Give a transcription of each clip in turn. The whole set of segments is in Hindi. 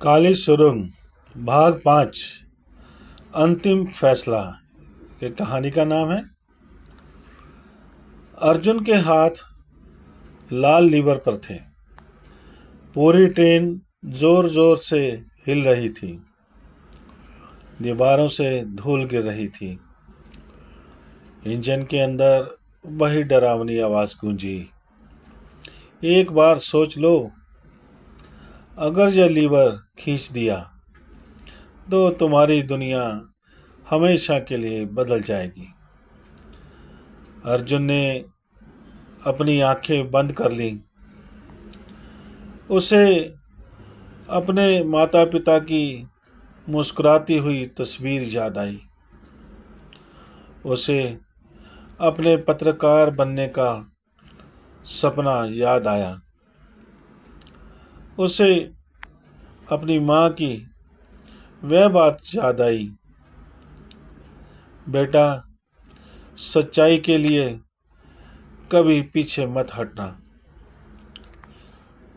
काली सुरंग भाग 5 अंतिम फैसला ये कहानी का नाम है। अर्जुन के हाथ लाल लीवर पर थे। पूरी ट्रेन जोर जोर से हिल रही थी। दीवारों से धूल गिर रही थी। इंजन के अंदर वही डरावनी आवाज गूंजी। एक बार सोच लो, अगर यह लीवर खींच दिया तो तुम्हारी दुनिया हमेशा के लिए बदल जाएगी। अर्जुन ने अपनी आंखें बंद कर लीं। उसे अपने माता पिता की मुस्कुराती हुई तस्वीर याद आई। उसे अपने पत्रकार बनने का सपना याद आया। उसे अपनी माँ की वह बात याद आई, बेटा, सच्चाई के लिए कभी पीछे मत हटना।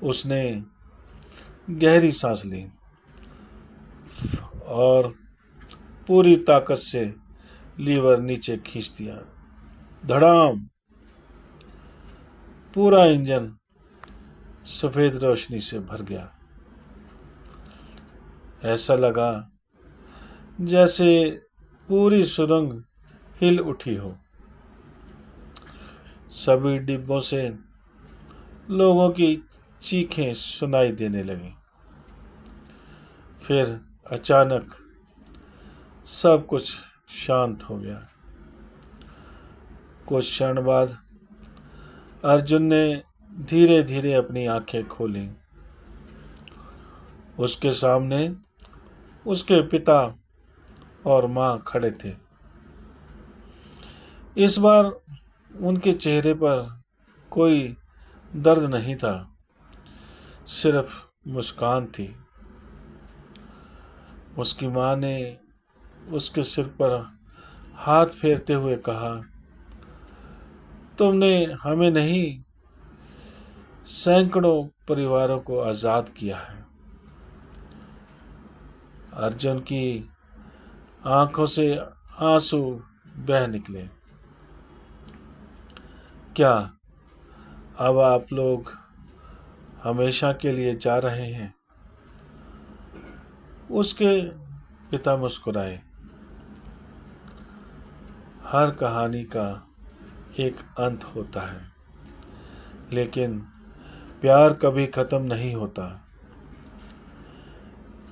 उसने गहरी सांस ली और पूरी ताकत से लीवर नीचे खींच दिया। धड़ाम! पूरा इंजन सफेद रोशनी से भर गया। ऐसा लगा जैसे पूरी सुरंग हिल उठी हो। सभी डिब्बों से लोगों की चीखें सुनाई देने लगी। फिर अचानक सब कुछ शांत हो गया। कुछ क्षण बाद अर्जुन ने धीरे धीरे अपनी आंखें खोली। उसके सामने उसके पिता और माँ खड़े थे। इस बार उनके चेहरे पर कोई दर्द नहीं था, सिर्फ मुस्कान थी। उसकी माँ ने उसके सिर पर हाथ फेरते हुए कहा, तुमने हमें नहीं, सैकड़ों परिवारों को आज़ाद किया है। अर्जुन की आंखों से आंसू बह निकले। क्या अब आप लोग हमेशा के लिए जा रहे हैं? उसके पिता मुस्कुराए। हर कहानी का एक अंत होता है, लेकिन प्यार कभी खत्म नहीं होता।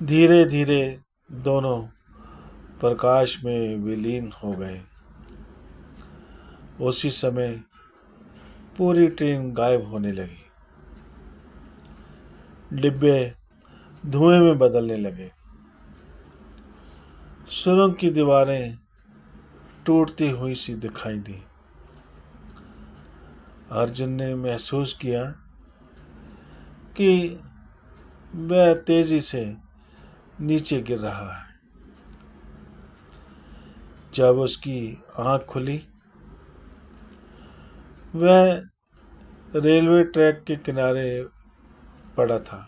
धीरे धीरे दोनों प्रकाश में विलीन हो गए। उसी समय पूरी ट्रेन गायब होने लगी। डिब्बे धुएं में बदलने लगे। सुरंग की दीवारें टूटती हुई सी दिखाई दी। अर्जुन ने महसूस किया कि वह तेजी से नीचे गिर रहा है। जब उसकी आंख खुली, वह रेलवे ट्रैक के किनारे पड़ा था।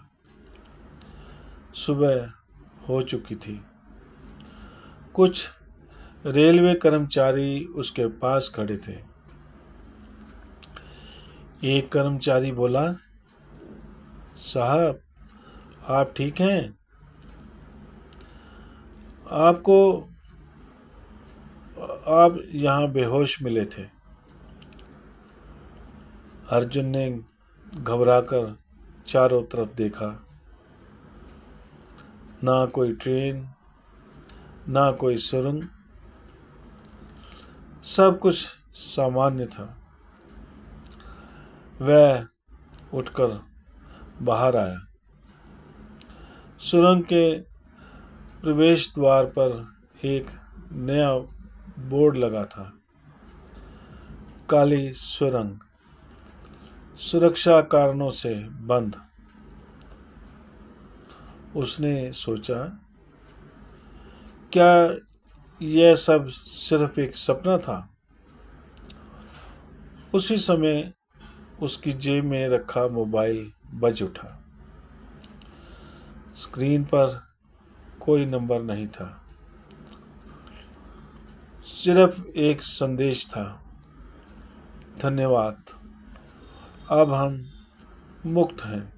सुबह हो चुकी थी। कुछ रेलवे कर्मचारी उसके पास खड़े थे। एक कर्मचारी बोला, साहब, आप ठीक हैं? आप यहाँ बेहोश मिले थे। अर्जुन ने घबराकर चारों तरफ देखा। ना कोई ट्रेन, ना कोई सुरंग, सब कुछ सामान्य था। वह उठकर बाहर आया। सुरंग के प्रवेश द्वार पर एक नया बोर्ड लगा था, काली सुरंग, सुरक्षा कारणों से बंद। उसने सोचा, क्या यह सब सिर्फ एक सपना था? उसी समय उसकी जेब में रखा मोबाइल बज उठा। स्क्रीन पर कोई नंबर नहीं था, सिर्फ एक संदेश था, धन्यवाद, अब हम मुक्त हैं।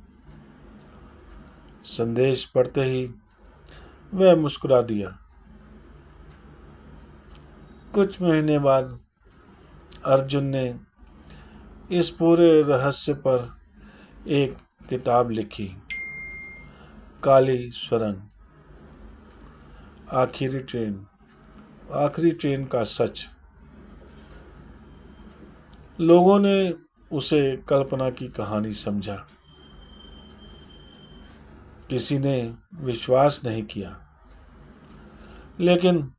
संदेश पढ़ते ही वह मुस्कुरा दिया। कुछ महीने बाद अर्जुन ने इस पूरे रहस्य पर एक किताब लिखी, काली सुरंग, आखिरी ट्रेन का सच। लोगों ने उसे कल्पना की कहानी समझा। किसी ने विश्वास नहीं किया, लेकिन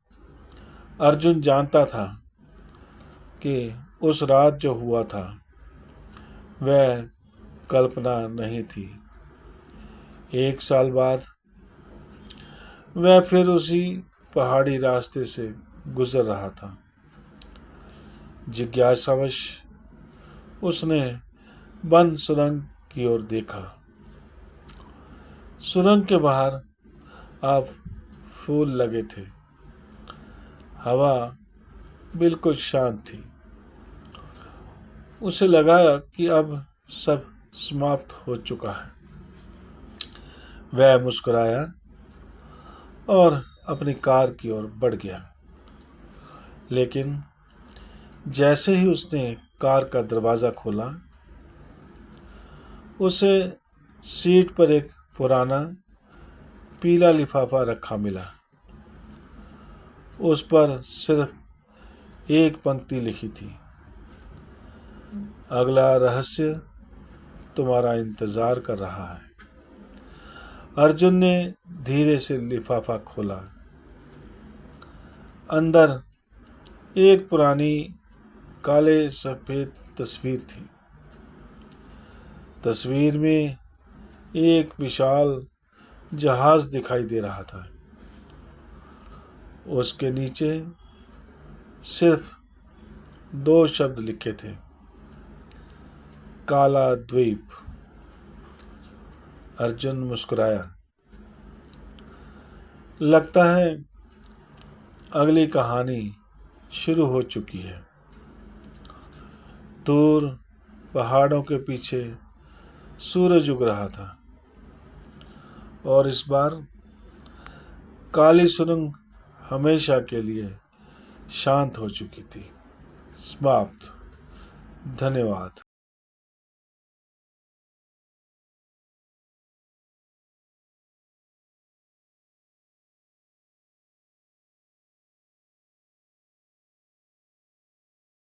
अर्जुन जानता था कि उस रात जो हुआ था वह कल्पना नहीं थी। 1 साल बाद वह फिर उसी पहाड़ी रास्ते से गुजर रहा था। जिज्ञासावश उसने बंद सुरंग की ओर देखा। सुरंग के बाहर अब फूल लगे थे, हवा बिल्कुल शांत थी। उसे लगा कि अब सब समाप्त हो चुका है। वह मुस्कुराया और अपनी कार की ओर बढ़ गया। लेकिन जैसे ही उसने कार का दरवाज़ा खोला, उसे सीट पर एक पुराना पीला लिफाफा रखा मिला। उस पर सिर्फ एक पंक्ति लिखी थी, अगला रहस्य तुम्हारा इंतजार कर रहा है। अर्जुन ने धीरे से लिफाफा खोला। अंदर एक पुरानी काले सफेद तस्वीर थी। तस्वीर में एक विशाल जहाज दिखाई दे रहा था। उसके नीचे सिर्फ 2 शब्द लिखे थे, काला द्वीप। अर्जुन मुस्कुराया। लगता है अगली कहानी शुरू हो चुकी है। दूर पहाड़ों के पीछे सूरज उग रहा था और इस बार काली सुरंग हमेशा के लिए शांत हो चुकी थी। समाप्त। धन्यवाद।